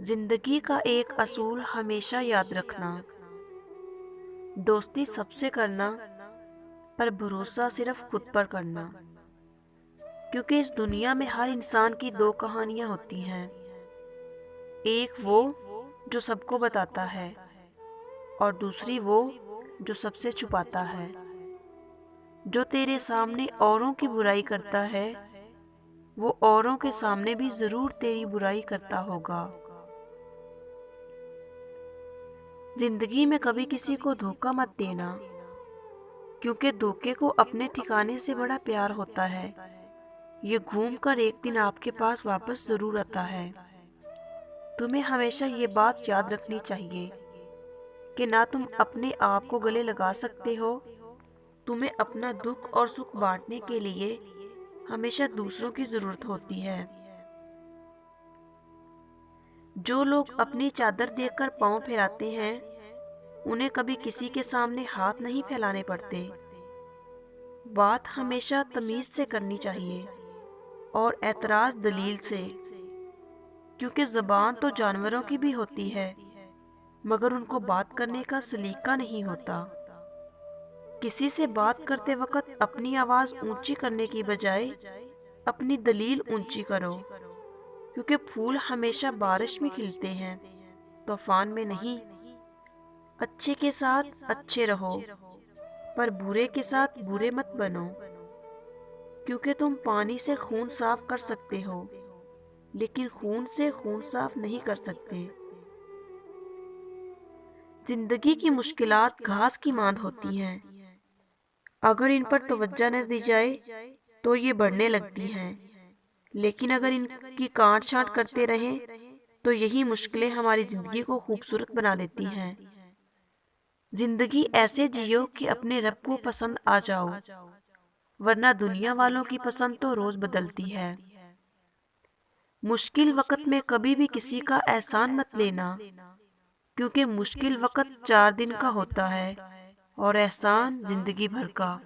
زندگی کا ایک اصول ہمیشہ یاد رکھنا، دوستی سب سے کرنا پر بھروسہ صرف خود پر کرنا، کیونکہ اس دنیا میں ہر انسان کی دو کہانیاں ہوتی ہیں، ایک وہ جو سب کو بتاتا ہے اور دوسری وہ جو سب سے چھپاتا ہے۔ جو تیرے سامنے اوروں کی برائی کرتا ہے وہ اوروں کے سامنے بھی ضرور تیری برائی کرتا ہوگا۔ زندگی میں کبھی کسی کو دھوکہ مت دینا، کیونکہ دھوکے کو اپنے ٹھکانے سے بڑا پیار ہوتا ہے، یہ گھوم کر ایک دن آپ کے پاس واپس ضرور آتا ہے۔ تمہیں ہمیشہ یہ بات یاد رکھنی چاہیے کہ نہ تم اپنے آپ کو گلے لگا سکتے ہو، تمہیں اپنا دکھ اور سکھ بانٹنے کے لیے ہمیشہ دوسروں کی ضرورت ہوتی ہے۔ جو لوگ اپنی چادر دیکھ کر پاؤں پھیلاتے ہیں انہیں کبھی کسی کے سامنے ہاتھ نہیں پھیلانے پڑتے۔ بات ہمیشہ تمیز سے کرنی چاہیے اور اعتراض دلیل سے، کیونکہ زبان تو جانوروں کی بھی ہوتی ہے مگر ان کو بات کرنے کا سلیقہ نہیں ہوتا۔ کسی سے بات کرتے وقت اپنی آواز اونچی کرنے کی بجائے اپنی دلیل اونچی کرو، کیونکہ پھول ہمیشہ بارش میں کھلتے ہیں، طوفان میں نہیں۔ اچھے کے ساتھ اچھے رہو پر برے کے ساتھ برے مت بنو، کیونکہ تم پانی سے خون صاف کر سکتے ہو لیکن خون سے خون صاف نہیں کر سکتے۔ زندگی کی مشکلات گھاس کی مانند ہوتی ہیں، اگر ان پر توجہ نہ دی جائے تو یہ بڑھنے لگتی ہیں، لیکن اگر ان کی کاٹ چھانٹ کرتے رہیں تو یہی مشکلیں ہماری زندگی کو خوبصورت بنا دیتی ہیں۔ زندگی ایسے جیو کہ اپنے رب کو پسند آ جاؤ، ورنہ دنیا والوں کی پسند تو روز بدلتی ہے۔ مشکل وقت میں کبھی بھی کسی کا احسان مت لینا، کیونکہ مشکل وقت 4 دن کا ہوتا ہے اور احسان زندگی بھر کا۔